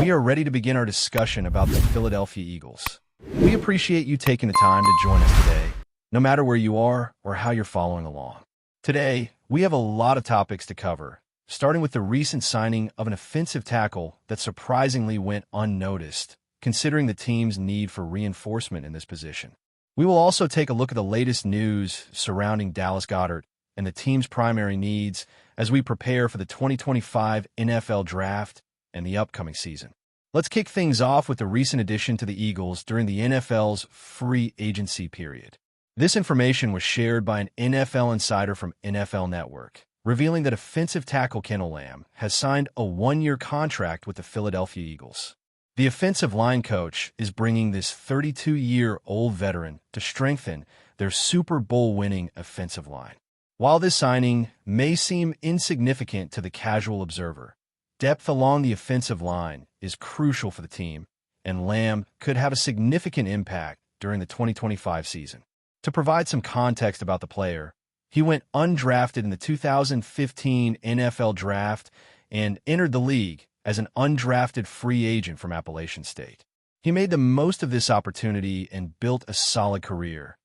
we are ready to begin our discussion about the Philadelphia Eagles. We appreciate you taking the time to join us today, no matter where you are or how you're following along. Today, we have a lot of topics to cover, starting with the recent signing of an offensive tackle that surprisingly went unnoticed, considering the team's need for reinforcement in this position. We will also take a look at the latest news surrounding Dallas Goedert and the team's primary needs as we prepare for the 2025 NFL Draft and the upcoming season. Let's kick things off with the recent addition to the Eagles during the NFL's free agency period. This information was shared by an NFL insider from NFL Network, revealing that offensive tackle Kendall Lamb has signed a one-year contract with the Philadelphia Eagles. The offensive line coach is bringing this 32-year-old veteran to strengthen their Super Bowl-winning offensive line. While this signing may seem insignificant to the casual observer, depth along the offensive line is crucial for the team, and Lamb could have a significant impact during the 2025 season. To provide some context about the player, he went undrafted in the 2015 NFL Draft and entered the league as an undrafted free agent from Appalachian State. He made the most of this opportunity and built a solid career,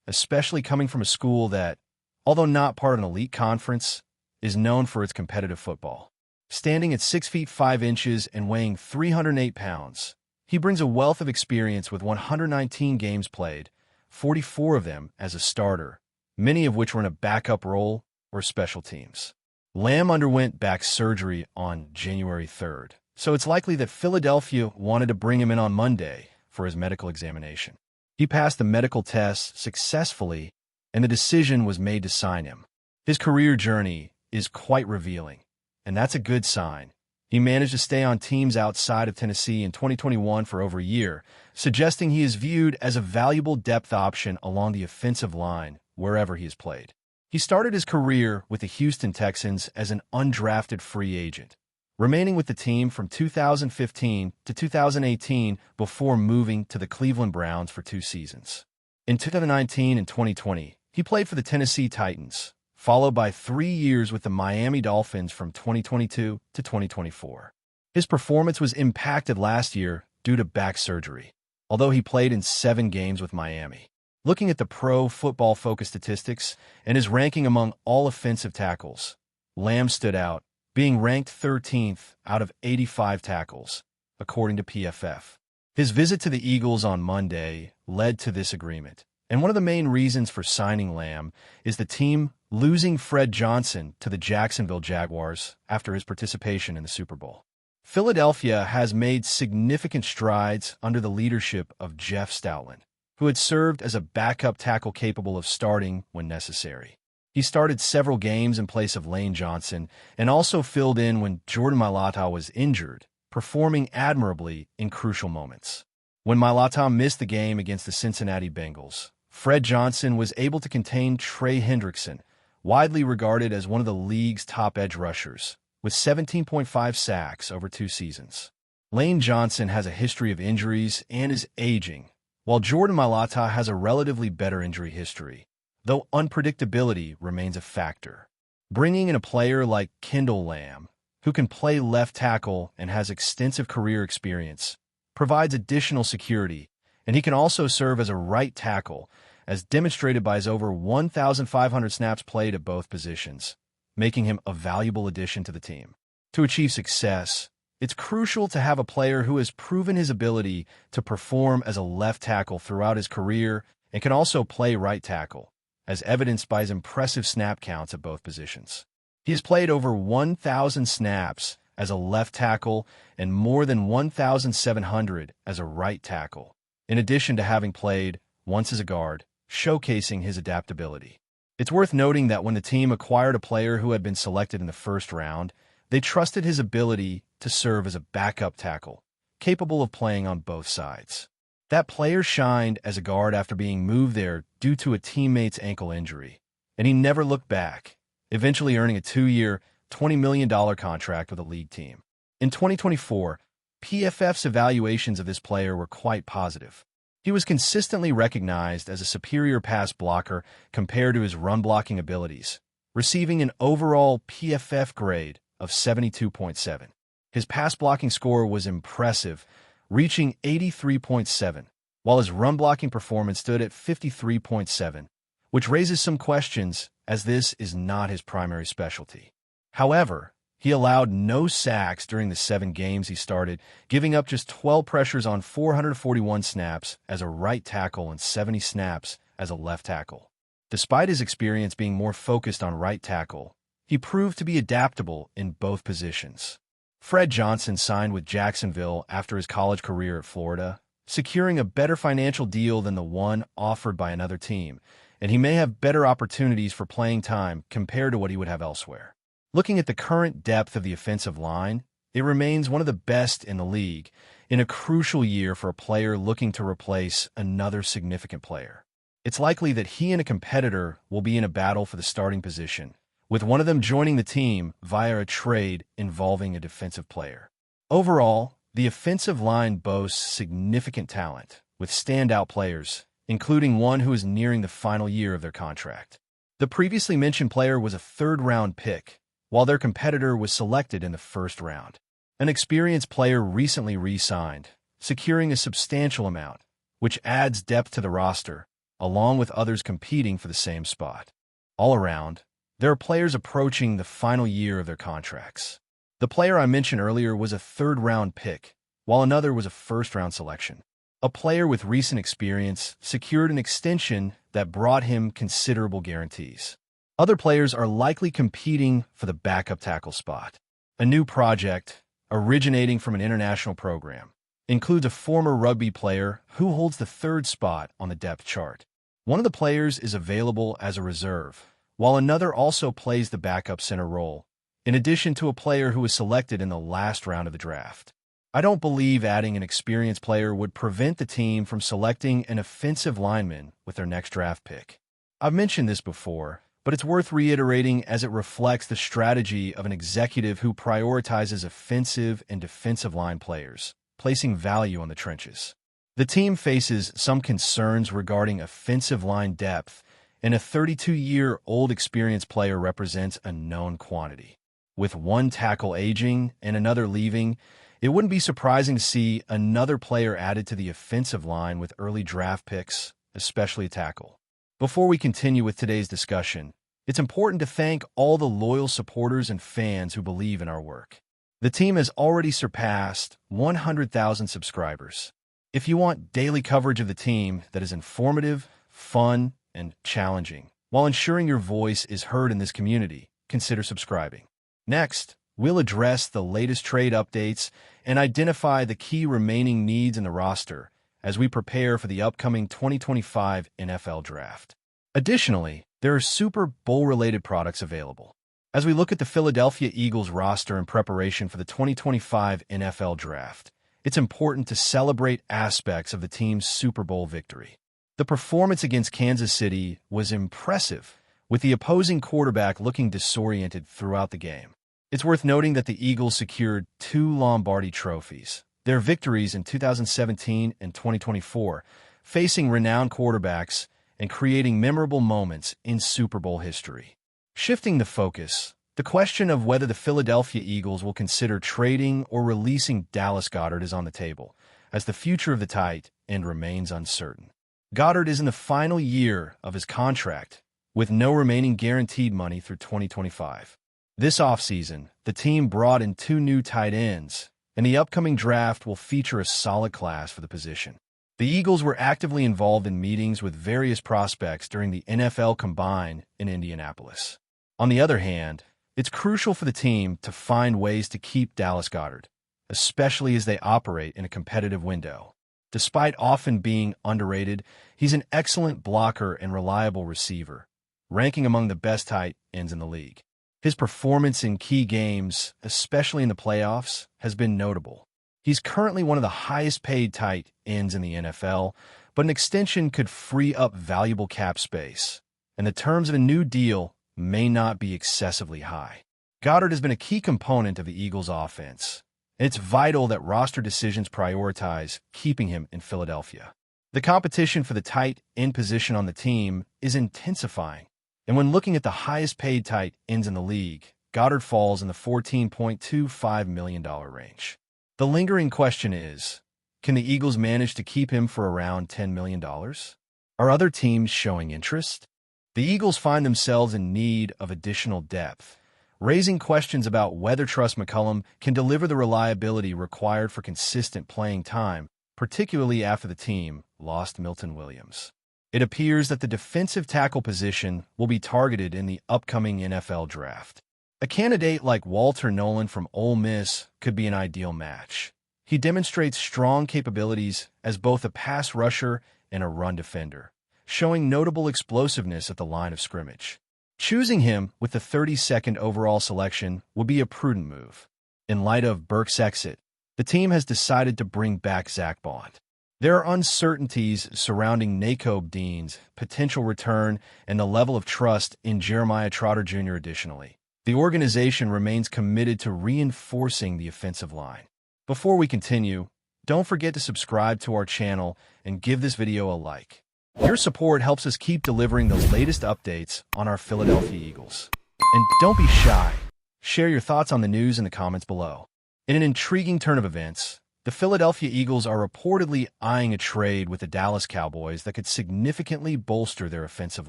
especially coming from a school that, although not part of an elite conference, is known for its competitive football. Standing at 6 feet 5 inches and weighing 308 pounds, he brings a wealth of experience with 119 games played, 44 of them as a starter, many of which were in a backup role or special teams. Lamb underwent back surgery on January 3rd, so it's likely that Philadelphia wanted to bring him in on Monday for his medical examination. He passed the medical test successfully, and the decision was made to sign him. His career journey is quite revealing, and that's a good sign. He managed to stay on teams outside of Tennessee in 2021 for over a year, suggesting he is viewed as a valuable depth option along the offensive line wherever he has played. He started his career with the Houston Texans as an undrafted free agent, remaining with the team from 2015 to 2018 before moving to the Cleveland Browns for 2 seasons. In 2019 and 2020, he played for the Tennessee Titans, followed by 3 years with the Miami Dolphins from 2022 to 2024. His performance was impacted last year due to back surgery, although he played in 7 games with Miami. Looking at the Pro Football Focus statistics and his ranking among all offensive tackles, Lamb stood out, being ranked 13th out of 85 tackles, according to PFF. His visit to the Eagles on Monday led to this agreement, and one of the main reasons for signing Lamb is the team losing Fred Johnson to the Jacksonville Jaguars after his participation in the Super Bowl. Philadelphia has made significant strides under the leadership of Jeff Stoutland, who had served as a backup tackle capable of starting when necessary. He started several games in place of Lane Johnson and also filled in when Jordan Mailata was injured, performing admirably in crucial moments. When Mailata missed the game against the Cincinnati Bengals, Fred Johnson was able to contain Trey Hendrickson, widely regarded as one of the league's top edge rushers, with 17.5 sacks over 2 seasons. Lane Johnson has a history of injuries and is aging, while Jordan Mailata has a relatively better injury history, though unpredictability remains a factor. Bringing in a player like Kendall Lamb, who can play left tackle and has extensive career experience, provides additional security, and he can also serve as a right tackle, as demonstrated by his over 1,500 snaps played at both positions, making him a valuable addition to the team. To achieve success, it's crucial to have a player who has proven his ability to perform as a left tackle throughout his career and can also play right tackle, as evidenced by his impressive snap counts at both positions. He has played over 1,000 snaps as a left tackle and more than 1,700 as a right tackle, in addition to having played once as a guard, showcasing his adaptability. It's worth noting that when the team acquired a player who had been selected in the first round, they trusted his ability to serve as a backup tackle, capable of playing on both sides. That player shined as a guard after being moved there due to a teammate's ankle injury, and he never looked back, eventually earning a 2-year, $20 million contract with a league team. In 2024, PFF's evaluations of this player were quite positive. He was consistently recognized as a superior pass blocker compared to his run-blocking abilities, receiving an overall PFF grade of 72.7. His pass blocking score was impressive, reaching 83.7, while his run blocking performance stood at 53.7, which raises some questions as this is not his primary specialty. However, he allowed no sacks during the 7 games he started, giving up just 12 pressures on 441 snaps as a right tackle and 70 snaps as a left tackle. Despite his experience being more focused on right tackle, he proved to be adaptable in both positions. Fred Johnson signed with Jacksonville after his college career at Florida, securing a better financial deal than the one offered by another team, and he may have better opportunities for playing time compared to what he would have elsewhere. Looking at the current depth of the offensive line, it remains one of the best in the league in a crucial year for a player looking to replace another significant player. It's likely that he and a competitor will be in a battle for the starting position, with one of them joining the team via a trade involving a defensive player. Overall, the offensive line boasts significant talent, with standout players, including one who is nearing the final year of their contract. The previously mentioned player was a third-round pick, while their competitor was selected in the first round. An experienced player recently re-signed, securing a substantial amount, which adds depth to the roster, along with others competing for the same spot. All around, there are players approaching the final year of their contracts. The player I mentioned earlier was a third-round pick, while another was a first-round selection. A player with recent experience secured an extension that brought him considerable guarantees. Other players are likely competing for the backup tackle spot. A new project, originating from an international program, includes a former rugby player who holds the third spot on the depth chart. One of the players is available as a reserve, while another also plays the backup center role, in addition to a player who was selected in the last round of the draft. I don't believe adding an experienced player would prevent the team from selecting an offensive lineman with their next draft pick. I've mentioned this before, but it's worth reiterating as it reflects the strategy of an executive who prioritizes offensive and defensive line players, placing value on the trenches. The team faces some concerns regarding offensive line depth, and a 32-year-old experienced player represents a known quantity. With one tackle aging and another leaving, it wouldn't be surprising to see another player added to the offensive line with early draft picks, especially a tackle. Before we continue with today's discussion, it's important to thank all the loyal supporters and fans who believe in our work. The team has already surpassed 100,000 subscribers. If you want daily coverage of the team that is informative, fun, and challenging, while ensuring your voice is heard in this community, consider subscribing. Next, we'll address the latest trade updates and identify the key remaining needs in the roster as we prepare for the upcoming 2025 NFL Draft. Additionally, there are Super Bowl-related products available. As we look at the Philadelphia Eagles roster in preparation for the 2025 NFL Draft, it's important to celebrate aspects of the team's Super Bowl victory. The performance against Kansas City was impressive, with the opposing quarterback looking disoriented throughout the game. It's worth noting that the Eagles secured 2 Lombardi trophies, their victories in 2017 and 2024, facing renowned quarterbacks and creating memorable moments in Super Bowl history. Shifting the focus, the question of whether the Philadelphia Eagles will consider trading or releasing Dallas Goedert is on the table, as the future of the tight end remains uncertain. Goedert is in the final year of his contract, with no remaining guaranteed money through 2025. This offseason, the team brought in 2 new tight ends, and the upcoming draft will feature a solid class for the position. The Eagles were actively involved in meetings with various prospects during the NFL Combine in Indianapolis. On the other hand, it's crucial for the team to find ways to keep Dallas Goedert, especially as they operate in a competitive window. Despite often being underrated, he's an excellent blocker and reliable receiver, ranking among the best tight ends in the league. His performance in key games, especially in the playoffs, has been notable. He's currently one of the highest-paid tight ends in the NFL, but an extension could free up valuable cap space, and the terms of a new deal may not be excessively high. Goedert has been a key component of the Eagles' offense, and it's vital that roster decisions prioritize keeping him in Philadelphia. The competition for the tight end position on the team is intensifying, and when looking at the highest-paid tight ends in the league, Goedert falls in the $14.25 million range. The lingering question is, can the Eagles manage to keep him for around $10 million? Are other teams showing interest? The Eagles find themselves in need of additional depth, raising questions about whether Truss McCollum can deliver the reliability required for consistent playing time, particularly after the team lost Milton Williams. It appears that the defensive tackle position will be targeted in the upcoming NFL draft. A candidate like Walter Nolan from Ole Miss could be an ideal match. He demonstrates strong capabilities as both a pass rusher and a run defender, showing notable explosiveness at the line of scrimmage. Choosing him with the 32nd overall selection would be a prudent move. In light of Burke's exit, the team has decided to bring back Zach Bond. There are uncertainties surrounding Nakobe Dean's potential return and the level of trust in Jeremiah Trotter Jr. Additionally, the organization remains committed to reinforcing the offensive line. Before we continue, don't forget to subscribe to our channel and give this video a like. Your support helps us keep delivering the latest updates on our Philadelphia Eagles. And don't be shy. Share your thoughts on the news in the comments below. In an intriguing turn of events, the Philadelphia Eagles are reportedly eyeing a trade with the Dallas Cowboys that could significantly bolster their offensive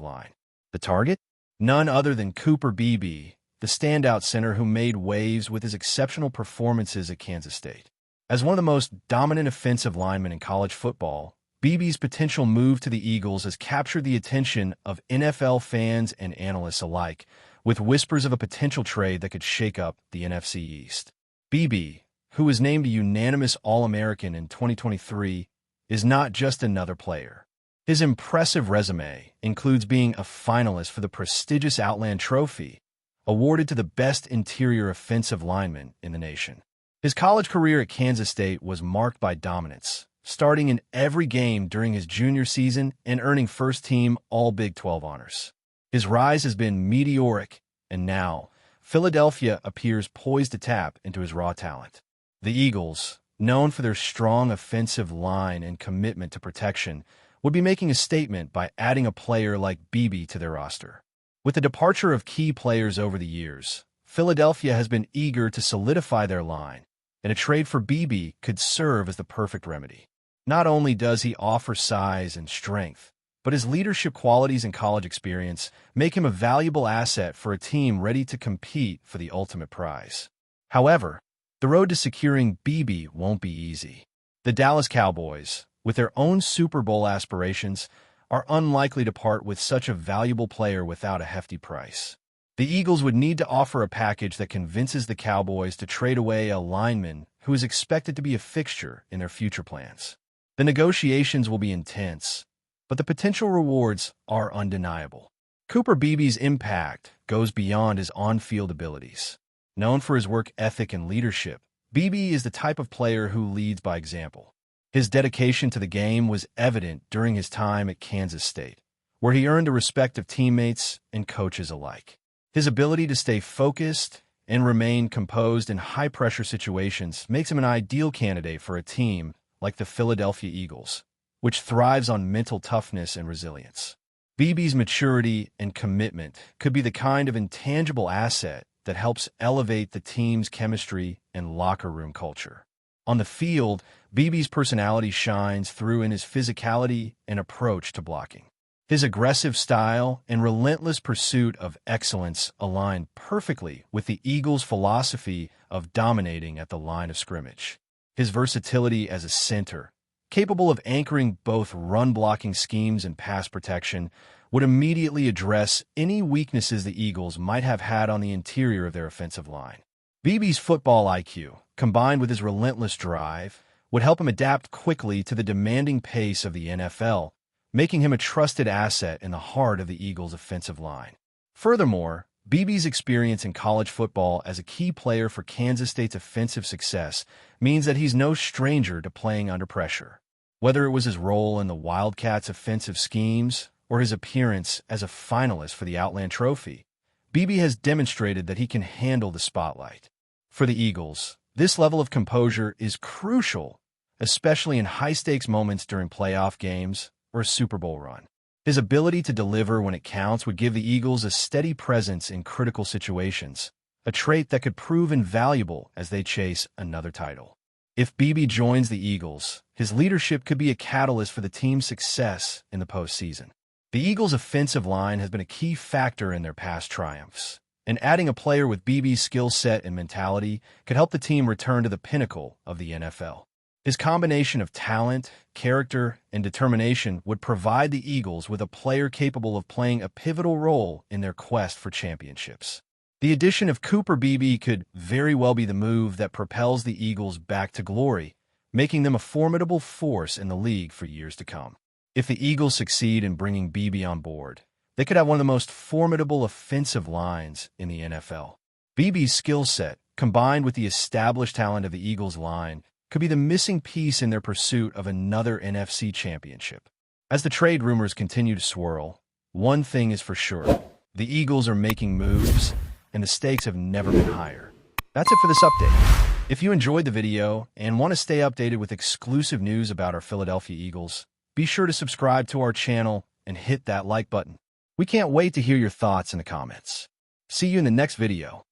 line. The target? None other than Cooper Beebe, the standout center who made waves with his exceptional performances at Kansas State. As one of the most dominant offensive linemen in college football, Beebe's potential move to the Eagles has captured the attention of NFL fans and analysts alike, with whispers of a potential trade that could shake up the NFC East. Beebe, who was named a unanimous All-American in 2023, is not just another player. His impressive resume includes being a finalist for the prestigious Outland Trophy, awarded to the best interior offensive lineman in the nation. His college career at Kansas State was marked by dominance, starting in every game during his junior season and earning first-team All-Big 12 honors. His rise has been meteoric, and now, Philadelphia appears poised to tap into his raw talent. The Eagles, known for their strong offensive line and commitment to protection, would be making a statement by adding a player like Beebe to their roster. With the departure of key players over the years, Philadelphia has been eager to solidify their line, and a trade for Beebe could serve as the perfect remedy. Not only does he offer size and strength, but his leadership qualities and college experience make him a valuable asset for a team ready to compete for the ultimate prize. However, the road to securing Beebe won't be easy. The Dallas Cowboys, with their own Super Bowl aspirations, are unlikely to part with such a valuable player without a hefty price. The Eagles would need to offer a package that convinces the Cowboys to trade away a lineman who is expected to be a fixture in their future plans. The negotiations will be intense, but the potential rewards are undeniable. Cooper Beebe's impact goes beyond his on-field abilities. Known for his work ethic and leadership, Beebe is the type of player who leads by example. His dedication to the game was evident during his time at Kansas State, where he earned the respect of teammates and coaches alike. His ability to stay focused and remain composed in high-pressure situations makes him an ideal candidate for a team like the Philadelphia Eagles, which thrives on mental toughness and resilience. Beebe's maturity and commitment could be the kind of intangible asset that helps elevate the team's chemistry and locker room culture. On the field, Beebe's personality shines through in his physicality and approach to blocking. His aggressive style and relentless pursuit of excellence align perfectly with the Eagles' philosophy of dominating at the line of scrimmage. His versatility as a center, capable of anchoring both run-blocking schemes and pass protection, would immediately address any weaknesses the Eagles might have had on the interior of their offensive line. Beebe's football IQ, combined with his relentless drive, would help him adapt quickly to the demanding pace of the NFL, making him a trusted asset in the heart of the Eagles' offensive line. Furthermore, Beebe's experience in college football as a key player for Kansas State's offensive success means that he's no stranger to playing under pressure. Whether it was his role in the Wildcats' offensive schemes or his appearance as a finalist for the Outland Trophy, Beebe has demonstrated that he can handle the spotlight. For the Eagles, this level of composure is crucial, especially in high-stakes moments during playoff games or a Super Bowl run. His ability to deliver when it counts would give the Eagles a steady presence in critical situations, a trait that could prove invaluable as they chase another title. If Beebe joins the Eagles, his leadership could be a catalyst for the team's success in the postseason. The Eagles' offensive line has been a key factor in their past triumphs, and adding a player with Beebe's skill set and mentality could help the team return to the pinnacle of the NFL. His combination of talent, character, and determination would provide the Eagles with a player capable of playing a pivotal role in their quest for championships. The addition of Cooper Beebe could very well be the move that propels the Eagles back to glory, making them a formidable force in the league for years to come. If the Eagles succeed in bringing Beebe on board, they could have one of the most formidable offensive lines in the NFL. Beebe's skill set, combined with the established talent of the Eagles' line, could be the missing piece in their pursuit of another NFC championship. As the trade rumors continue to swirl, one thing is for sure: the Eagles are making moves, and the stakes have never been higher. That's it for this update. If you enjoyed the video and want to stay updated with exclusive news about our Philadelphia Eagles, be sure to subscribe to our channel and hit that like button. We can't wait to hear your thoughts in the comments. See you in the next video.